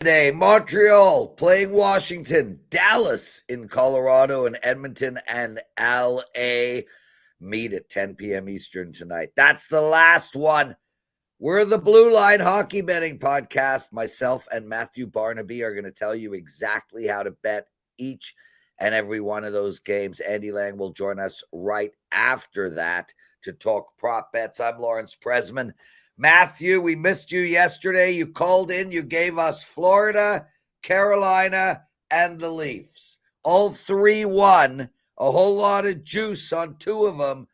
Today, Montreal playing Washington, Dallas in Colorado, and Edmonton and LA meet at 10 p.m. Eastern tonight. That's the last one. We're the Blue Line Hockey Betting Podcast. Myself and Matthew Barnaby are going to tell you exactly how to bet each and every one of those games. Andy Lang will join us right after that to talk prop bets. I'm Lawrence Presman. Matthew, we missed you yesterday. You called in. You gave us Florida, Carolina, and the Leafs. All three won. A whole lot of juice on two of them.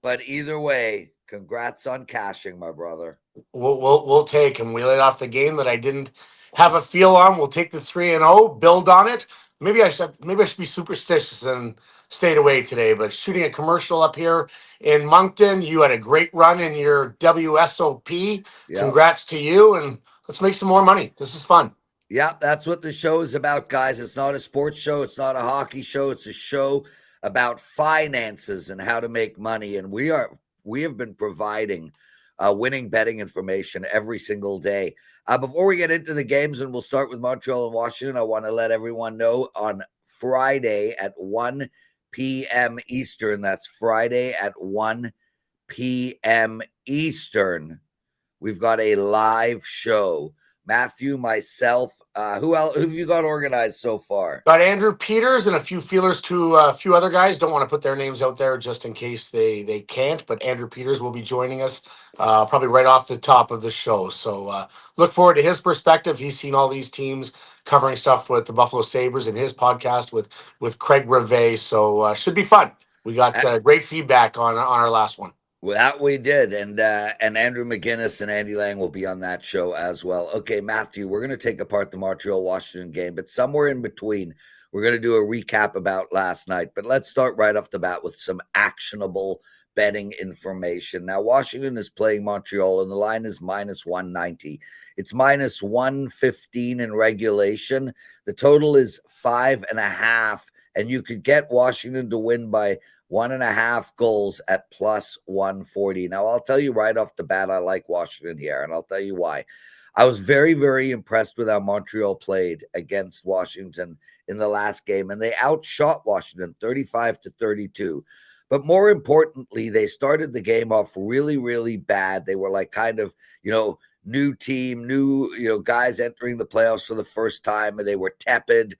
But either way, congrats on cashing, my brother. We'll take him. We laid off the game that I didn't have a feel on. We'll take the 3-0, build on it. Maybe I should be superstitious and stayed away today. But shooting a commercial up here in Moncton, you had a great run in your WSOP. Yep. Congrats to you, and let's make some more money. This is fun. Yeah, that's what the show is about, guys. It's not a sports show. It's not a hockey show. It's a show about finances and how to make money. And we have been providing winning betting information every single day. Before we get into the games, and we'll start with Montreal and Washington, I want to let everyone know on Friday at 1 p.m. Eastern, that's Friday at 1 p.m. Eastern, we've got a live show. Matthew, myself, who have you got organized so far? Got Andrew Peters and a few feelers to a few other guys. Don't want to put their names out there just in case they can't, but Andrew Peters will be joining us probably right off the top of the show. So look forward to his perspective. He's seen all these teams covering stuff with the Buffalo Sabres in his podcast with Craig Rivet. So should be fun. We got great feedback on our last one. Well, that we did, and Andrew McInnis and Andy Lang will be on that show as well. Okay, Matthew, we're going to take apart the Montreal-Washington game, but somewhere in between, we're going to do a recap about last night. But let's start right off the bat with some actionable betting information. Now, Washington is playing Montreal, and the line is minus 190. It's minus 115 in regulation. The total is 5.5, and you could get Washington to win by 1.5 goals at plus 140. Now, I'll tell you right off the bat, I like Washington here, and I'll tell you why. I was very, very impressed with how Montreal played against Washington in the last game, and they outshot Washington 35-32. But more importantly, they started the game off really, really bad. They were like kind of, new team, new, guys entering the playoffs for the first time, and they were tepid.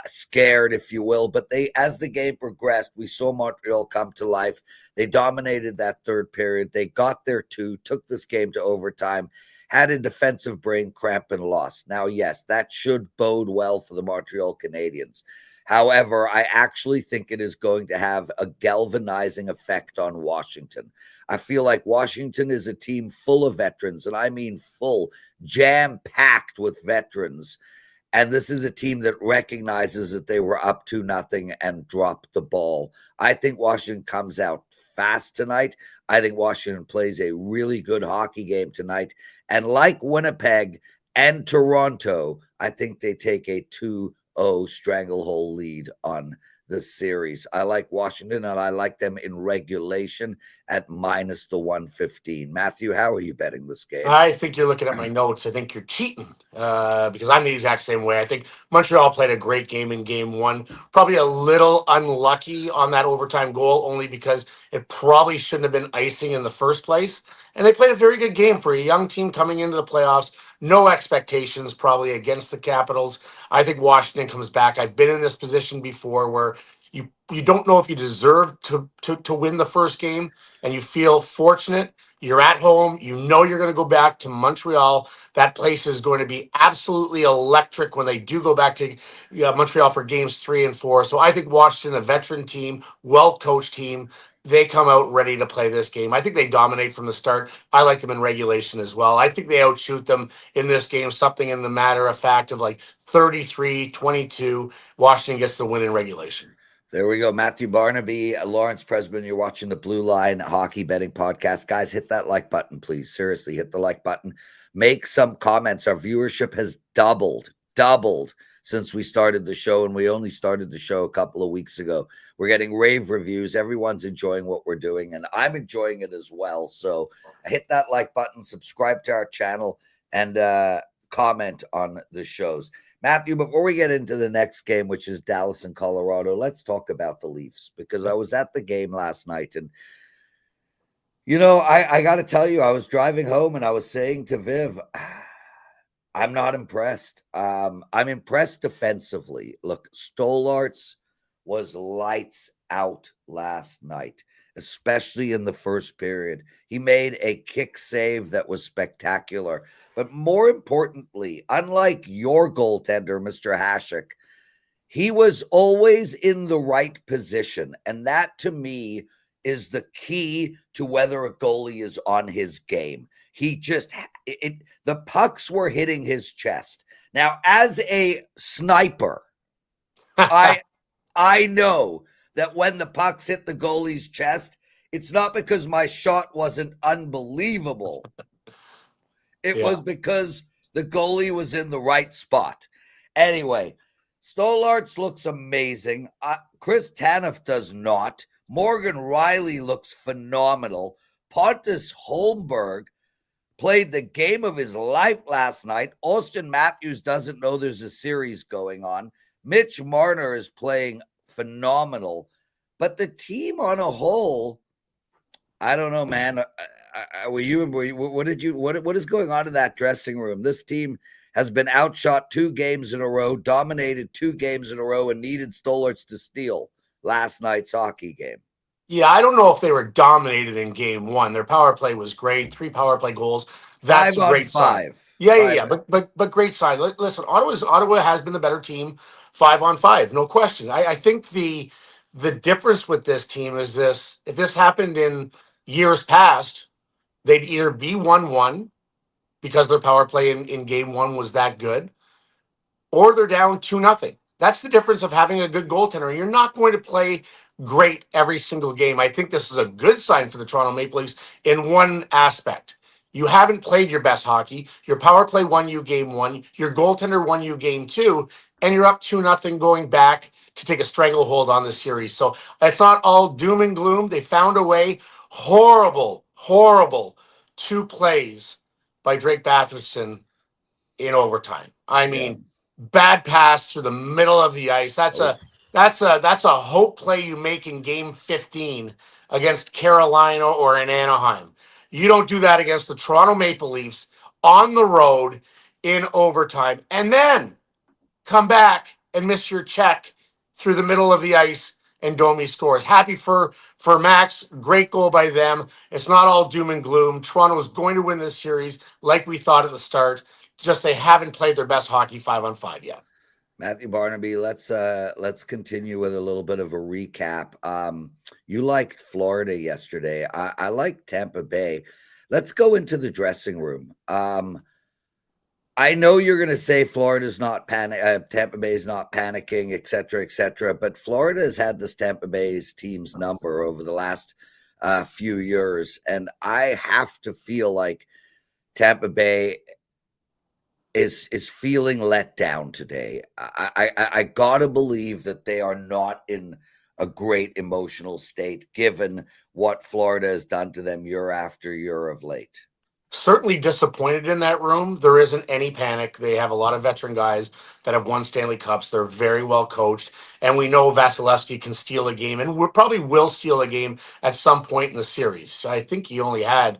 Scared, if you will. But as the game progressed, we saw Montreal come to life. They dominated that third period. They got their two, took this game to overtime, had a defensive brain cramp and lost. Now, yes, that should bode well for the Montreal Canadiens. However, I actually think it is going to have a galvanizing effect on Washington. I feel like Washington is a team full of veterans, and I mean full, jam-packed with veterans. And this is a team that recognizes that they were up 2-0 and dropped the ball. I think Washington comes out fast tonight. I think Washington plays a really good hockey game tonight. And like Winnipeg and Toronto, I think they take a 2-0 stranglehold lead on the series. I like Washington, and I like them in regulation at minus the 115. Matthew, how are you betting this game? I think you're looking at my notes. I think you're cheating because I'm the exact same way. I think Montreal played a great game in game one. Probably a little unlucky on that overtime goal, only because it probably shouldn't have been icing in the first place. And they played a very good game for a young team coming into the playoffs. No expectations probably against the Capitals. I think Washington comes back. I've been in this position before where you don't know if you deserve to win the first game, and you feel fortunate. You're at home. You know you're going to go back to Montreal. That place is going to be absolutely electric when they do go back to Montreal for games 3 and 4. So I think Washington, a veteran team, well-coached team, they come out ready to play this game. I think they dominate from the start. I like them in regulation as well. I think they outshoot them in this game, something in the matter of fact of like 33-22. Washington gets the win in regulation. There we go. Matthew Barnaby, Lawrence Presman, you're watching the Blue Line Hockey Betting Podcast. Guys, hit that like button, please. Seriously, hit the like button. Make some comments. Our viewership has doubled since we started the show, and we only started the show a couple of weeks ago. We're getting rave reviews. Everyone's enjoying what we're doing, and I'm enjoying it as well. So hit that like button, subscribe to our channel, and comment on the shows. Matthew, before we get into the next game, which is Dallas and Colorado, let's talk about the Leafs, because I was at the game last night, and I got to tell you, I was driving home and I was saying to Viv, I'm not impressed. I'm impressed defensively. Look, Stolarz was lights out last night, especially in the first period. He made a kick save that was spectacular. But more importantly, unlike your goaltender, Mr. Hasek, he was always in the right position. And that, to me, is the key to whether a goalie is on his game. He just, the pucks were hitting his chest. Now, as a sniper, I know that when the pucks hit the goalie's chest, it's not because my shot wasn't unbelievable. It was because the goalie was in the right spot. Anyway, Stolarz looks amazing. Chris Tanev does not. Morgan Riley looks phenomenal. Pontus Holmberg played the game of his life last night. Austin Matthews doesn't know there's a series going on. Mitch Marner is playing phenomenal. But the team on a whole, I don't know, man. What is going on in that dressing room? This team has been outshot 2 games in a row, dominated 2 games in a row, and needed Stolarz to steal last night's hockey game. Yeah, I don't know if they were dominated in game 1. Their power play was great. 3 power play goals. That's a great sign. Yeah. But great sign. Listen, Ottawa has been the better team 5-on-5, no question. I think the difference with this team is this: if this happened in years past, they'd either be 1-1 because their power play in game 1 was that good, or they're down 2-0. That's the difference of having a good goaltender. You're not going to play great every single game. I think this is a good sign for the Toronto Maple Leafs in one aspect. You haven't played your best hockey. Your power play won you game 1. Your goaltender won you game 2, and you're up 2-0 going back to take a stranglehold on the series. So it's not all doom and gloom. They found a way. Horrible 2 plays by Drake Batherson in overtime. I mean, bad pass through the middle of the ice. That's a hope play you make in game 15 against Carolina or in Anaheim. You don't do that against the Toronto Maple Leafs on the road in overtime and then come back and miss your check through the middle of the ice, and Domi scores. Happy for Max. Great goal by them. It's not all doom and gloom. Toronto is going to win this series like we thought at the start. Just they haven't played their best hockey 5-on-5 yet. Matthew Barnaby, let's continue with a little bit of a recap. You liked Florida yesterday. I like Tampa Bay. Let's go into the dressing room. I know you're going to say Florida's not Tampa Bay's not panicking, et cetera, but Florida has had this Tampa Bay's team's number over the last few years, and I have to feel like Tampa Bay is feeling let down today. I gotta believe that they are not in a great emotional state, given what Florida has done to them year after year of late. Certainly disappointed in that room. There isn't any panic. They have a lot of veteran guys that have won Stanley Cups. They're very well coached. And we know Vasilevsky can steal a game, and we probably will steal a game at some point in the series. I think he only had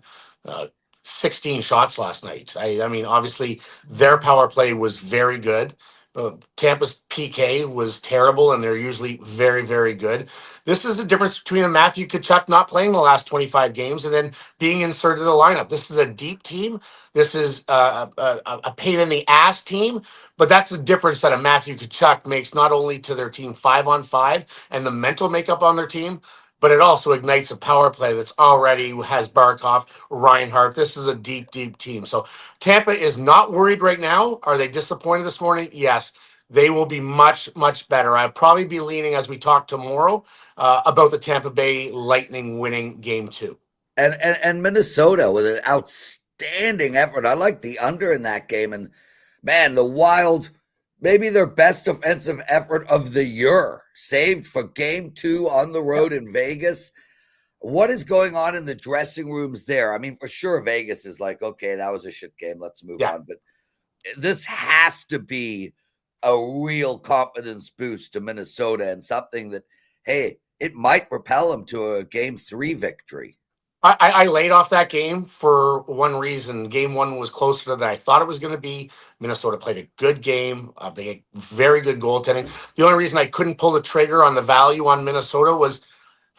16 shots last night. I mean, obviously, their power play was very good. Tampa's PK was terrible, and they're usually very, very good. This is the difference between a Matthew Tkachuk not playing the last 25 games and then being inserted in the lineup. This is a deep team. This is a pain in the ass team, but that's the difference that a Matthew Tkachuk makes not only to their team 5-on-5 and the mental makeup on their team, but it also ignites a power play that's already has Barkov, Reinhart. This is a deep, deep team. So Tampa is not worried right now. Are they disappointed this morning? Yes. They will be much, much better. I'll probably be leaning as we talk tomorrow about the Tampa Bay Lightning winning game 2. And Minnesota with an outstanding effort. I like the under in that game. And man, the Wild, maybe their best offensive effort of the year, saved for game 2 on the road in Vegas. What is going on in the dressing rooms there? I mean, for sure, Vegas is like, okay, that was a shit game. Let's move on. But this has to be a real confidence boost to Minnesota and something that, hey, it might propel them to a Game 3 victory. I laid off that game for one reason. Game one was closer than I thought it was going to be. Minnesota played a good game. They had very good goaltending. The only reason I couldn't pull the trigger on the value on Minnesota was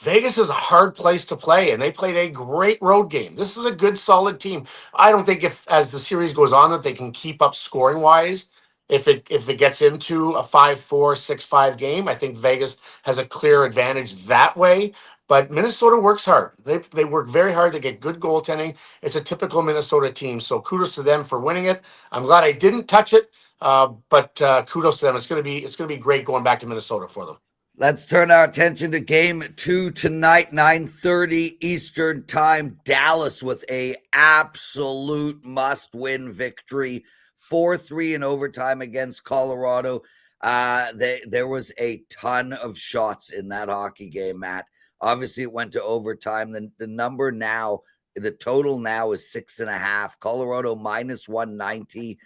Vegas is a hard place to play, and they played a great road game. This is a good, solid team. I don't think if as the series goes on that they can keep up scoring wise. If it gets into a 5-4, 6-5 game, I think Vegas has a clear advantage that way. But Minnesota works hard. They work very hard to get good goaltending. It's a typical Minnesota team. So kudos to them for winning it. I'm glad I didn't touch it, but kudos to them. It's going to be great going back to Minnesota for them. Let's turn our attention to Game 2 tonight, 9:30 Eastern Time. Dallas with a absolute must-win victory, 4-3 in overtime against Colorado. There was a ton of shots in that hockey game, Matt. Obviously, it went to overtime. The number now, the total now is 6.5. Colorado minus 190.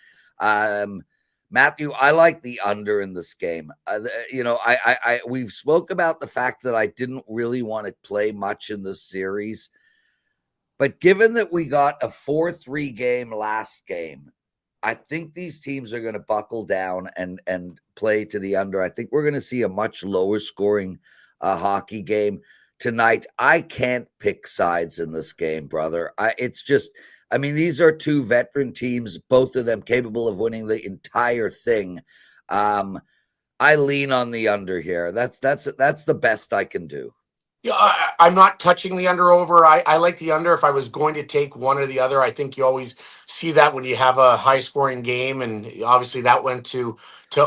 Matthew, I like the under in this game. We've spoke about the fact that I didn't really want to play much in this series, but given that we got a 4-3 game last game, I think these teams are going to buckle down and play to the under. I think we're going to see a much lower scoring hockey game tonight. I can't pick sides in this game, brother. These are two veteran teams, both of them capable of winning the entire thing. I lean on the under here. That's the best I can do. Yeah, I'm not touching the under over. I like the under if I was going to take one or the other. I think you always see that when you have a high scoring game, and obviously that went to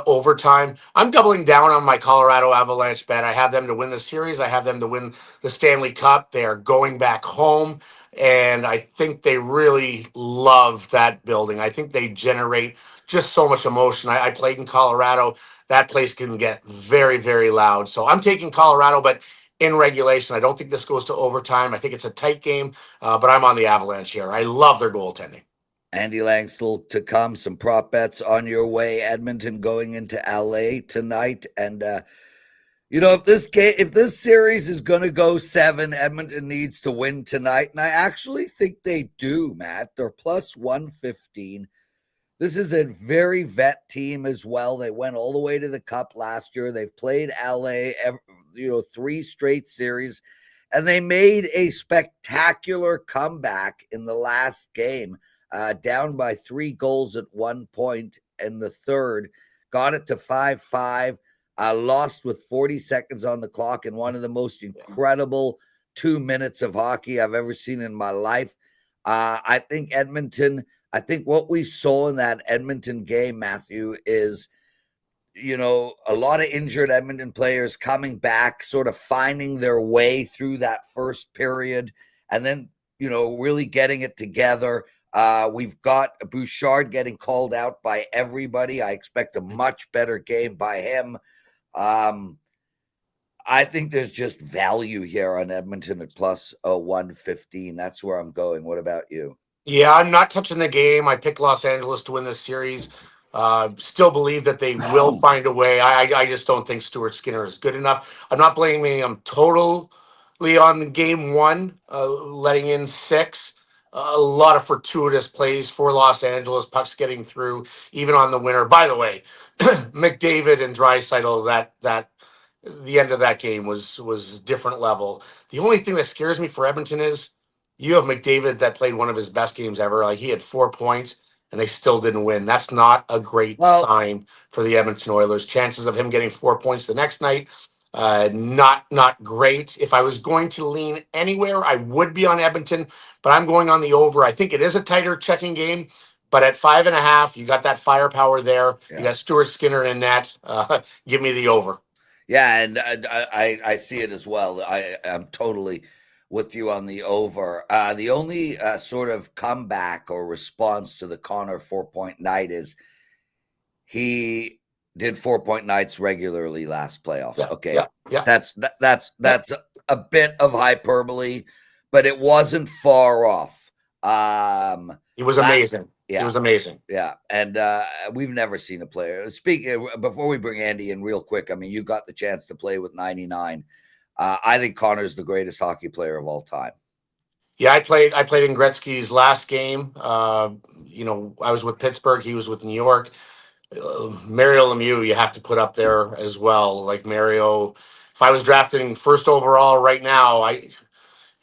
overtime. I'm doubling down on my Colorado Avalanche bet. I have them to win the series. I have them to win the Stanley Cup. They are going back home, and I think they really love that building. I think they generate just so much emotion. I played in Colorado. That place can get very, very loud. So I'm taking Colorado, but in regulation. I don't think this goes to overtime. I think it's a tight game, but I'm on the Avalanche here. I love their goaltending. Andy Lang still to come. Some prop bets on your way. Edmonton going into LA tonight, and if this series is going to go 7, Edmonton needs to win tonight, and I actually think they do. Matt, they're plus 115. This is a very vet team as well. They went all the way to the Cup last year. They've played LA, 3 straight series, and they made a spectacular comeback in the last game, down by 3 goals at one point in the third, got it to 5-5, lost with 40 seconds on the clock in one of the most incredible 2 minutes of hockey I've ever seen in my life. I think what we saw in that Edmonton game, Matthew, is, a lot of injured Edmonton players coming back, sort of finding their way through that first period, and then, really getting it together. We've got Bouchard getting called out by everybody. I expect a much better game by him. I think there's just value here on Edmonton at plus 115. That's where I'm going. What about you? Yeah, I'm not touching the game. I picked Los Angeles to win this series. Still believe that they will find a way. I just don't think Stuart Skinner is good enough. I'm not blaming him totally on game one, letting in 6. A lot of fortuitous plays for Los Angeles, pucks getting through, even on the winner. By the way, McDavid and Draisaitl, that the end of that game was different level. The only thing that scares me for Edmonton is you have McDavid that played one of his best games ever. Like, he had 4 points and they still didn't win. That's not a great sign for the Edmonton Oilers. Chances of him getting 4 points the next night, not great. If I was going to lean anywhere, I would be on Edmonton, but I'm going on the over. I think it is a tighter checking game, but at 5.5, you got that firepower there. Yeah. You got Stuart Skinner in net. Give me the over. Yeah, and I see it as well. I'm totally with you on the over. The only sort of comeback or response to the Connor 4-point night is he did 4-point nights regularly last playoffs. Yeah, okay, yeah. That's a bit of hyperbole, but it wasn't far off. He was amazing. Yeah. It was amazing. Yeah. And we've never seen a player. Speaking before we bring Andy in real quick, I mean, you got the chance to play with 99. I think Connor's the greatest hockey player of all time. Yeah, I played in Gretzky's last game. You know, I was with Pittsburgh. He was with New York. Mario Lemieux, you have to put up there as well. Like Mario, if I was drafting first overall right now,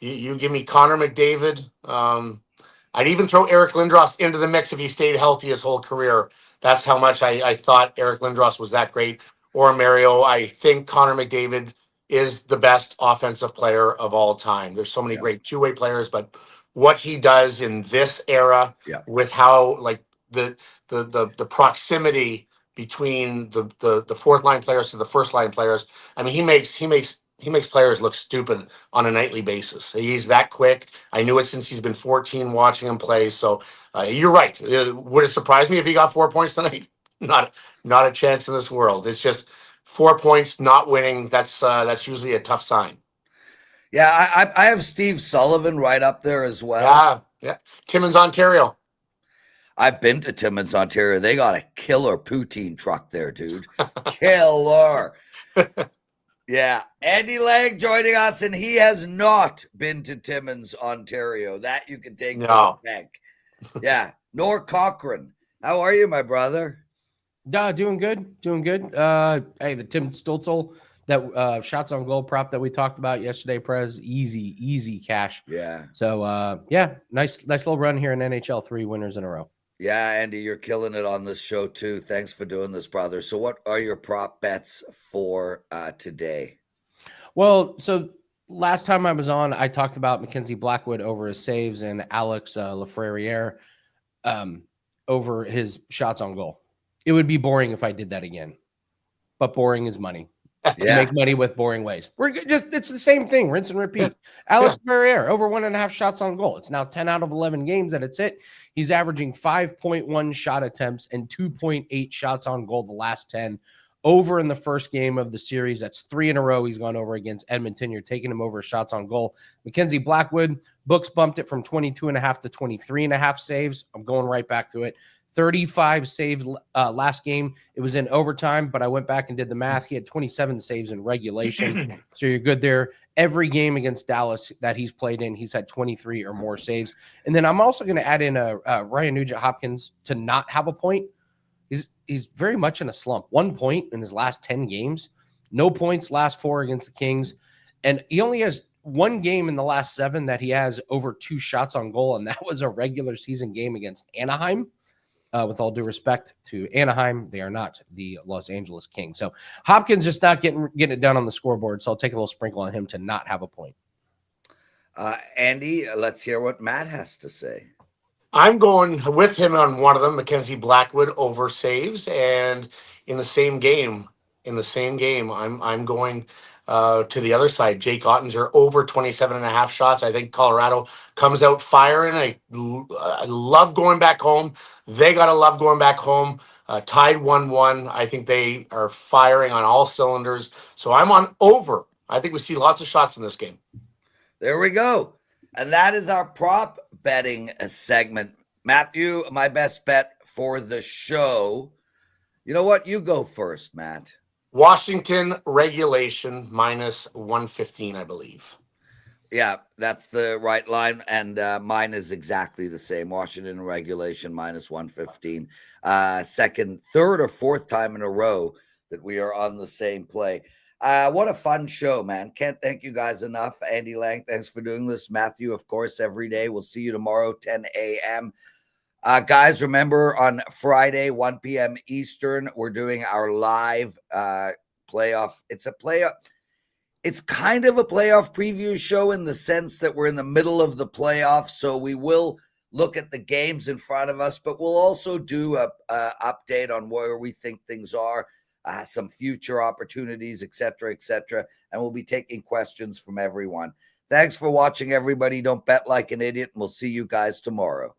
you give me Connor McDavid. I'd even throw Eric Lindros into the mix if he stayed healthy his whole career. That's how much I thought Eric Lindros was that great. Or Mario, I think Connor McDavid is the best offensive player of all time. There's so many great two-way players, but what he does in this era with how like the proximity between the fourth line players to the first line players. I mean, he makes players look stupid on a nightly basis. He's that quick. I knew it since he's been 14 watching him play. So you're right. Would it surprise me if he got 4 points tonight? Not a chance in this world. It's just 4 points, not winning. That's usually a tough sign. Yeah, I have Steve Sullivan right up there as well. Yeah. Timmins, Ontario. I've been to Timmins, Ontario. They got a killer poutine truck there, dude. Killer. Yeah. Andy Lang joining us, and he has not been to Timmins, Ontario. That you can take to the bank. Yeah. Nor Cochran. How are you, my brother? Doing good. Hey, the Tim Stutzel, that shots on goal prop that we talked about yesterday, Prez, easy cash. Yeah. So yeah, nice little run here in NHL, 3 winners in a row. Yeah, Andy, you're killing it on this show too. Thanks for doing this, brother. So what are your prop bets for today? Well, so last time I was on, I talked about Mackenzie Blackwood over his saves and Alex Lafreniere over his shots on goal. It would be boring if I did that again, but boring is money. You make money with boring ways. It's the same thing, rinse and repeat. Alex Barriere over 1.5 shots on goal. It's now 10 out of 11 games that it's hit. He's averaging 5.1 shot attempts and 2.8 shots on goal the last 10. Over in the first game of the series, that's 3 in a row he's gone over against Edmonton. You're taking him over shots on goal. Mackenzie Blackwood, books bumped it from 22.5 to 23.5 saves. I'm going right back to it. 35 saves last game. It was in overtime, but I went back and did the math. He had 27 saves in regulation. So you're good there. Every game against Dallas that he's played in, he's had 23 or more saves. And then I'm also going to add in Ryan Nugent-Hopkins to not have a point. He's very much in a slump. 1 point in his last 10 games. No points last 4 against the Kings. And he only has 1 game in the last 7 that he has over 2 shots on goal, and that was a regular season game against Anaheim. With all due respect to Anaheim, they are not the Los Angeles Kings. So Hopkins just not getting it done on the scoreboard. So I'll take a little sprinkle on him to not have a point. Andy, let's hear what Matt has to say. I'm going with him on one of them, Mackenzie Blackwood over saves, and in the same game, I'm going to the other side. Jake Ottinger over 27.5 shots. I think Colorado comes out firing. I love going back home. They got to love going back home. Tied 1-1. I think they are firing on all cylinders. So I'm on over. I think we see lots of shots in this game. There we go. And that is our prop betting segment. Matthew, my best bet for the show. You know what? You go first, Matt. Washington regulation minus 115, I believe. Yeah, that's the right line. And mine is exactly the same. Washington regulation minus 115. Second, third, or fourth time in a row that we are on the same play. What a fun show, man. Can't thank you guys enough. Andy Lang, thanks for doing this. Matthew, of course, every day. We'll see you tomorrow, 10 a.m. Guys, remember on Friday, 1 p.m. Eastern, we're doing our live playoff. It's kind of a playoff preview show in the sense that we're in the middle of the playoffs. So we will look at the games in front of us, but we'll also do a update on where we think things are. Some future opportunities, et cetera, and we'll be taking questions from everyone. Thanks for watching, everybody. Don't bet like an idiot, and we'll see you guys tomorrow.